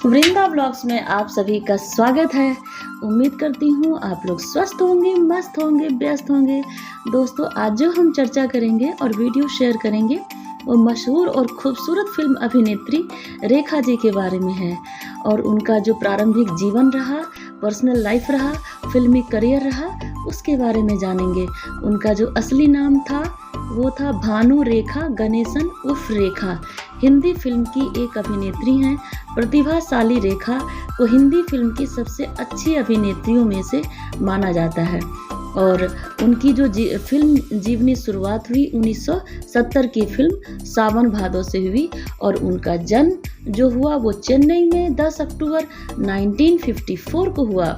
वृंदा blogs में आप सभी का स्वागत है। उम्मीद करती हूँ आप लोग स्वस्थ होंगे, मस्त होंगे, व्यस्त होंगे। दोस्तों, आज जो हम चर्चा करेंगे और वीडियो शेयर करेंगे वो मशहूर और खूबसूरत फिल्म अभिनेत्री रेखा जी के बारे में है और उनका जो प्रारंभिक जीवन रहा, पर्सनल लाइफ रहा, फिल्मी करियर रहा, उसके बारे में जानेंगे। उनका जो असली नाम था वो था भानु रेखा गणेशन उर्फ रेखा। हिंदी फिल्म की एक अभिनेत्री हैं। प्रतिभाशाली रेखा को हिंदी फिल्म की सबसे अच्छी अभिनेत्रियों में से माना जाता है और उनकी जो फिल्म जीवनी शुरुआत हुई 1970 की फिल्म सावन भादो से हुई और उनका जन्म जो हुआ वो चेन्नई में 10 अक्टूबर 1954 को हुआ।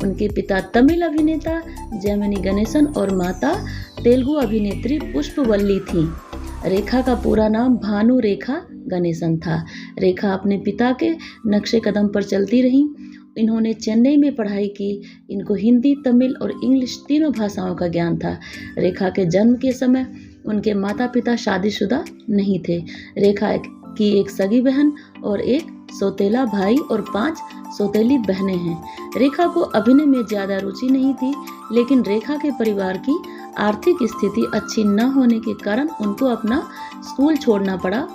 उनके पिता तमिल अभिनेता जयमनी गणेशन और माता तेलुगु अभिनेत्री पुष्पवल्ली थी। रेखा का पूरा नाम भानु रेखा गणेशन था। रेखा अपने पिता के नक्शे कदम पर चलती रहीं। इन्होंने चेन्नई में पढ़ाई की। इनको हिंदी, तमिल और इंग्लिश तीनों भाषाओं का ज्ञान था। रेखा के जन्म के समय उनके माता पिता शादीशुदा नहीं थे। रेखा की एक सगी बहन और एक सौतेला भाई और 5 सौतेली बहनें हैं। रेखा को अभिनय में ज़्यादा रुचि नहीं थी, लेकिन रेखा के परिवार की आर्थिक स्थिति अच्छी न होने के कारण उनको अपना स्कूल छोड़ना पड़ा।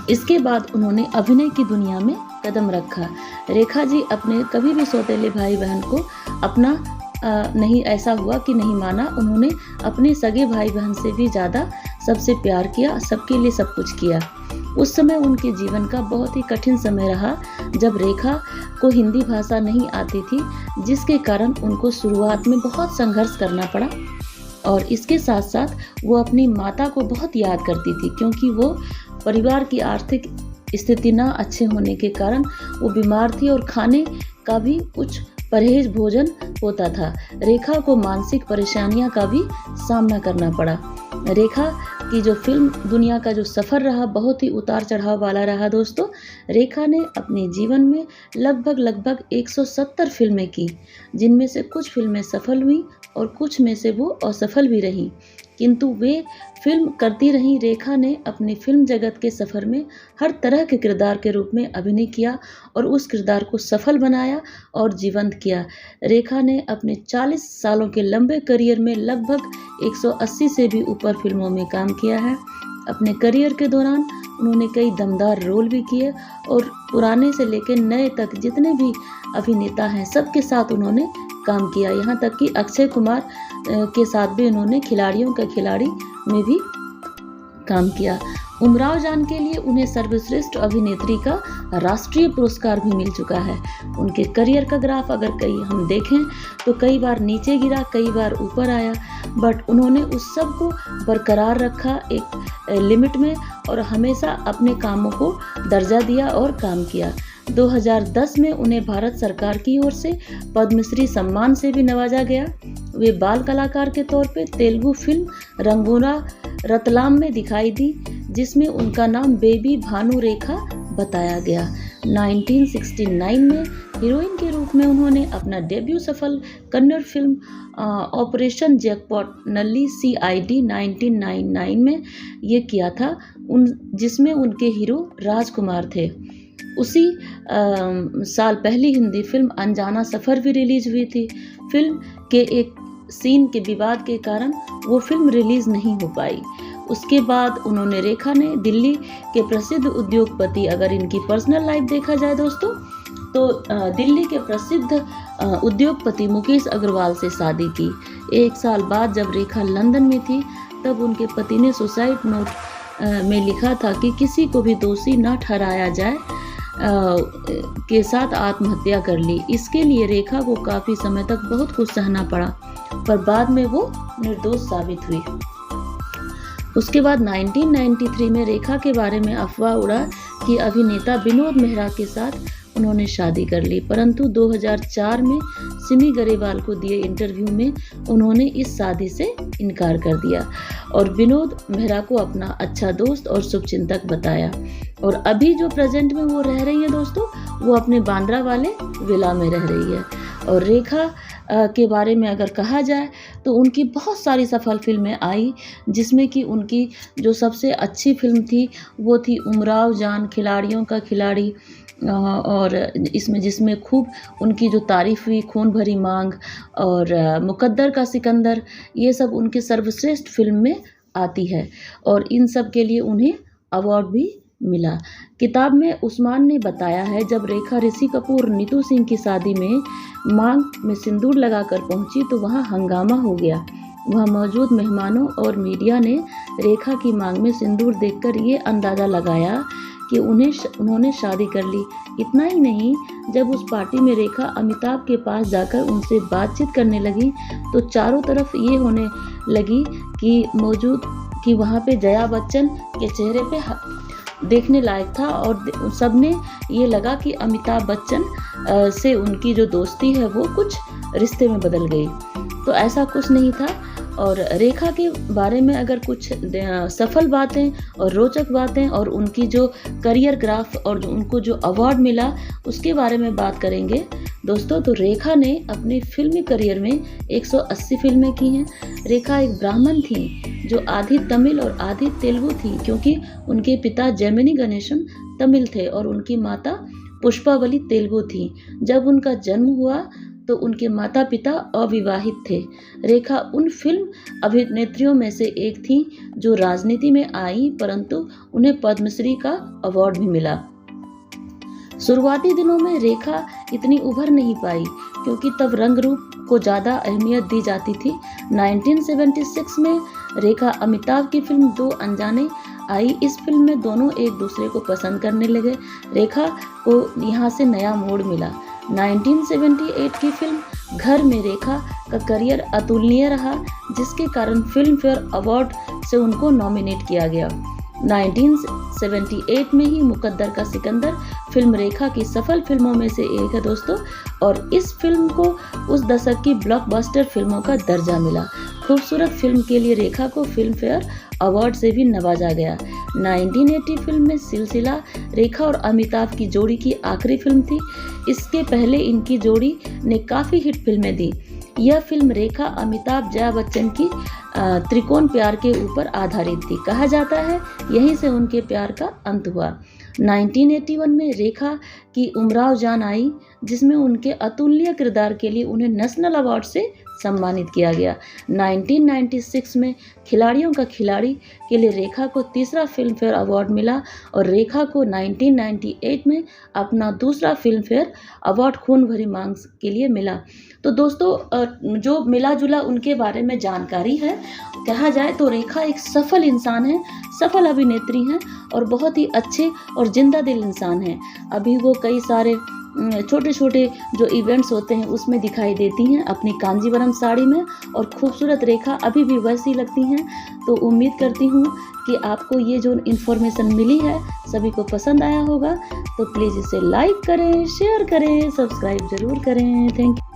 इसके बाद उन्होंने अभिनय की दुनिया में कदम रखा। रेखा जी अपने कभी भी सौतेले भाई बहन को अपना नहीं ऐसा हुआ कि नहीं माना। उन्होंने अपने सगे भाई बहन से भी ज़्यादा सबसे प्यार किया, सबके लिए सब कुछ किया। उस समय उनके जीवन का बहुत ही कठिन समय रहा जब रेखा को हिंदी भाषा नहीं आती थी, जिसके कारण उनको शुरुआत में बहुत संघर्ष करना पड़ा और इसके साथ साथ वो अपनी माता को बहुत याद करती थी, क्योंकि वो परिवार की आर्थिक स्थिति ना अच्छे होने के कारण वो बीमार थी और खाने का भी कुछ परहेज भोजन होता था। रेखा को मानसिक परेशानियों का भी सामना करना पड़ा। रेखा की जो फिल्म दुनिया का जो सफ़र रहा बहुत ही उतार चढ़ाव वाला रहा। दोस्तों, रेखा ने अपने जीवन में लगभग 170 फिल्में की, जिनमें से कुछ फिल्में सफल हुई और कुछ में से वो असफल भी रहीं, किंतु वे फिल्म करती रहीं। रेखा ने अपनी फिल्म जगत के सफ़र में हर तरह के किरदार के रूप में अभिनय किया और उस किरदार को सफल बनाया और जीवंत किया। रेखा ने अपने 40 सालों के लंबे करियर में लगभग 180 से भी ऊपर फिल्मों में काम किया है। अपने करियर के दौरान उन्होंने कई दमदार रोल भी किए और पुराने से लेकर नए तक जितने भी अभिनेता हैं सबके साथ उन्होंने काम किया। यहाँ तक कि अक्षय कुमार के साथ भी उन्होंने खिलाड़ियों का खिलाड़ी में भी काम किया। उमराव जान के लिए उन्हें सर्वश्रेष्ठ अभिनेत्री का राष्ट्रीय पुरस्कार भी मिल चुका है। उनके करियर का ग्राफ अगर कई हम देखें तो कई बार नीचे गिरा, कई बार ऊपर आया, बट उन्होंने उस सब को बरकरार रखा एक लिमिट में और हमेशा अपने कामों को दर्जा दिया और काम किया। 2010 में उन्हें भारत सरकार की ओर से पद्मश्री सम्मान से भी नवाजा गया। वे बाल कलाकार के तौर पे तेलुगु फिल्म रंगूरा रतलाम में दिखाई दी, जिसमें उनका नाम बेबी भानु रेखा बताया गया। 1969 में हीरोइन के रूप में उन्होंने अपना डेब्यू सफल Kannada film operation jackpot Nalli CID 1999 में ये किया था, जिसमें उनके हीरो राजकुमार थे। उसी साल पहली हिंदी फिल्म अनजाना सफ़र भी रिलीज हुई थी। फिल्म के एक सीन के विवाद के कारण वो फिल्म रिलीज नहीं हो पाई। उसके बाद उन्होंने रेखा ने दिल्ली के प्रसिद्ध उद्योगपति, अगर इनकी पर्सनल लाइफ देखा जाए दोस्तों, तो दिल्ली के प्रसिद्ध उद्योगपति मुकेश अग्रवाल से शादी की। 1 साल बाद जब रेखा लंदन में थी तब उनके पति ने सुसाइड नोट में लिखा था कि किसी को भी दोषी न ठहराया जाए के साथ आत्महत्या कर ली। इसके लिए रेखा को काफ़ी समय तक बहुत कुछ सहना पड़ा, पर बाद में वो निर्दोष साबित हुई। उसके बाद 1993 में रेखा के बारे में अफवाह उड़ा कि अभिनेता विनोद मेहरा के साथ उन्होंने शादी कर ली, परंतु 2004 में सिमी गरेवाल को दिए इंटरव्यू में उन्होंने इस शादी से इनकार कर दिया और विनोद मेहरा को अपना अच्छा दोस्त और शुभचिंतक बताया। और अभी जो प्रेजेंट में वो रह रही है दोस्तों, वो अपने बांद्रा वाले विला में रह रही है। और रेखा के बारे में अगर कहा जाए तो उनकी बहुत सारी सफल फिल्में आई, जिसमें कि उनकी जो सबसे अच्छी फिल्म थी वो थी उमराव जान, खिलाड़ियों का खिलाड़ी, और जिसमें खूब उनकी जो तारीफ़ हुई, खून भरी मांग और मुकद्दर का सिकंदर, ये सब उनकी सर्वश्रेष्ठ फिल्म में आती है और इन सब के लिए उन्हें अवार्ड भी मिला। किताब में उस्मान ने बताया है, जब रेखा ऋषि कपूर नीतू सिंह की शादी में मांग में सिंदूर लगाकर पहुंची तो वहां हंगामा हो गया। वहां मौजूद मेहमानों और मीडिया ने रेखा की मांग में सिंदूर देखकर ये अंदाज़ा लगाया कि उन्होंने शादी कर ली। इतना ही नहीं, जब उस पार्टी में रेखा अमिताभ के पास जाकर उनसे बातचीत करने लगी तो चारों तरफ ये होने लगी कि वहाँ पे जया बच्चन के चेहरे पे देखने लायक था और सबने ये लगा कि अमिताभ बच्चन से उनकी जो दोस्ती है वो कुछ रिश्ते में बदल गई। तो ऐसा कुछ नहीं था। और रेखा के बारे में अगर कुछ सफल बातें और रोचक बातें और उनकी जो करियर ग्राफ और उनको जो अवार्ड मिला उसके बारे में बात करेंगे दोस्तों। तो रेखा ने अपने फिल्मी करियर में 180 फिल्में की हैं। रेखा एक ब्राह्मण थी जो आधी तमिल और आधी तेलुगु थी, क्योंकि उनके पिता जेमिनी गणेशन तमिल थे और उनकी माता पुष्पावली तेलुगु थी। जब उनका जन्म हुआ तो उनके माता पिता अविवाहित थे। रेखा उन फिल्म अभिनेत्रियों में से एक थी जो राजनीति में आई, परंतु उन्हें पद्मश्री का अवार्ड भी मिला। शुरुआती दिनों में रेखा इतनी उभर नहीं पाई क्योंकि तब रंग रूप को ज़्यादा अहमियत दी जाती थी। 1976 में रेखा अमिताभ की फिल्म दो अनजाने आई। इस फिल्म में दोनों एक दूसरे को पसंद करने लगे। रेखा को यहाँ से नया मोड़ मिला। 1978 की फिल्म घर में रेखा का करियर अतुलनीय रहा, जिसके कारण फिल्म फेयर अवार्ड से उनको नॉमिनेट किया गया। 1978 में ही मुकद्दर का सिकंदर फिल्म रेखा की सफल फिल्मों में से एक है दोस्तों, और इस फिल्म को उस दशक की ब्लॉकबस्टर फिल्मों का दर्जा मिला। खूबसूरत फिल्म के लिए रेखा को फिल्म फेयर अवार्ड से भी नवाजा गया। 1980 फिल्म में सिलसिला रेखा और अमिताभ की जोड़ी की आखिरी फिल्म थी। इसके पहले इनकी जोड़ी ने काफ़ी हिट फिल्में दी। यह फिल्म रेखा, अमिताभ, जया बच्चन की त्रिकोण प्यार के ऊपर आधारित थी। कहा जाता है यहीं से उनके प्यार का अंत हुआ। 1981 में रेखा की उमराव जान आई, जिसमें उनके अतुलनीय किरदार के लिए उन्हें नेशनल अवार्ड से सम्मानित किया गया। 1996 में खिलाड़ियों का खिलाड़ी के लिए रेखा को तीसरा फिल्म फेयर अवार्ड मिला और रेखा को 1998 में अपना दूसरा फिल्म फेयर अवार्ड खून भरी मांग के लिए मिला। तो दोस्तों जो मिला जुला उनके बारे में जानकारी है, कहा जाए तो रेखा एक सफल इंसान है, सफल अभिनेत्री हैं और बहुत ही अच्छे और जिंदा दिल इंसान हैं। अभी वो कई सारे छोटे छोटे जो इवेंट्स होते हैं उसमें दिखाई देती हैं अपनी कांजीवरम साड़ी में, और खूबसूरत रेखा अभी भी वैसी लगती हैं। तो उम्मीद करती हूँ कि आपको ये जो इन्फॉर्मेशन मिली है सभी को पसंद आया होगा। तो प्लीज़ इसे लाइक करें, शेयर करें, सब्सक्राइब ज़रूर करें। Thank you.